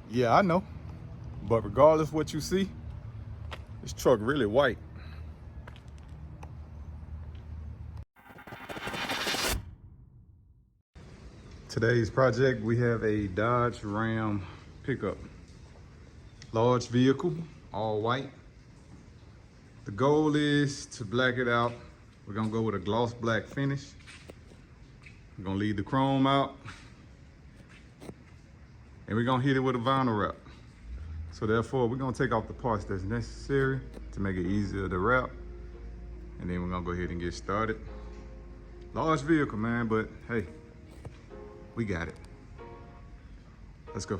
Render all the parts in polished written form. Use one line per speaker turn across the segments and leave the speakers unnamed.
Yeah, I know. But regardless of what you see, this truck really white. Today's project, we have a Dodge Ram pickup. Large vehicle, all white. The goal is to black it out. We're gonna go with a gloss black finish. We're gonna leave the chrome out. And we're gonna hit it with a vinyl wrap. So therefore, we're gonna take off the parts that's necessary to make it easier to wrap. And then we're gonna go ahead and get started. Large vehicle, man, but hey, we got it. Let's go.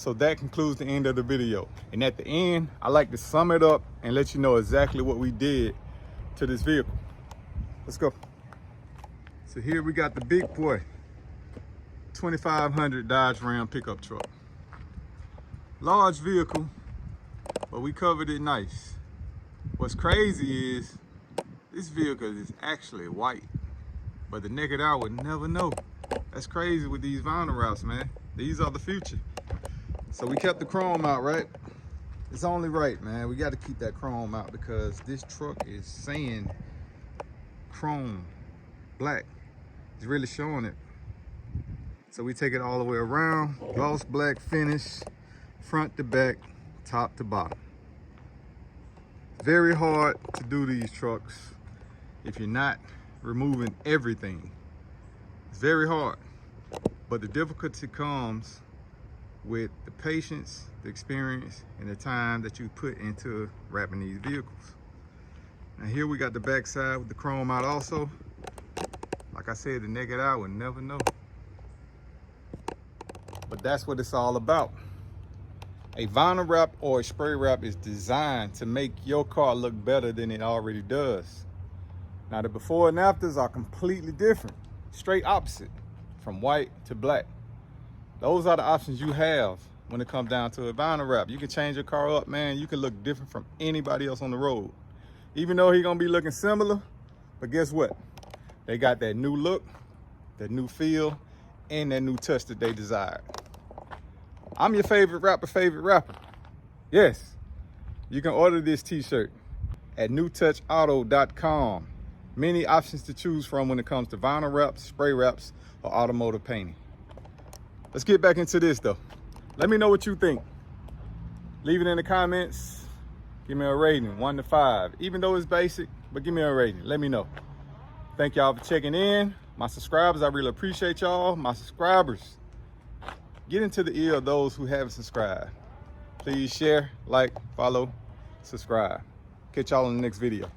So that concludes the end of the video. And at the end, I like to sum it up and let you know exactly what we did to this vehicle. Let's go. So here we got the big boy, 2500 Dodge Ram pickup truck. Large vehicle, but we covered it nice. What's crazy is this vehicle is actually white, but the naked eye would never know. That's crazy with these vinyl wraps, man. These are the future. So we kept the chrome out, right? It's only right, man. We got to keep that chrome out because this truck is saying chrome black. It's really showing it. So we take it all the way around, gloss black finish, front to back, top to bottom. Very hard to do these trucks if you're not removing everything. It's very hard, but the difficulty comes with the patience, the experience, and the time that you put into wrapping these vehicles. Now here we got the back side with the chrome out also. Like I said, the naked eye would never know. But that's what it's all about. A vinyl wrap or a spray wrap is designed to make your car look better than it already does. Now the before and afters are completely different, straight opposite, from white to black. Those are the options you have when it comes down to a vinyl wrap. You can change your car up, man. You can look different from anybody else on the road. Even though he's gonna be looking similar, but guess what? They got that new look, that new feel, and that new touch that they desired. I'm your favorite rapper. Yes, you can order this t-shirt at newtouchauto.com. Many options to choose from when it comes to vinyl wraps, spray wraps, or automotive painting. Let's get back into this though. Let me know what you think. Leave it in the comments. Give me a rating, 1 to 5. Even though it's basic, but give me a rating. Let me know. Thank y'all for checking in. My subscribers, I really appreciate y'all. My subscribers, get into the ear of those who haven't subscribed. Please share, like, follow, subscribe. Catch y'all in the next video.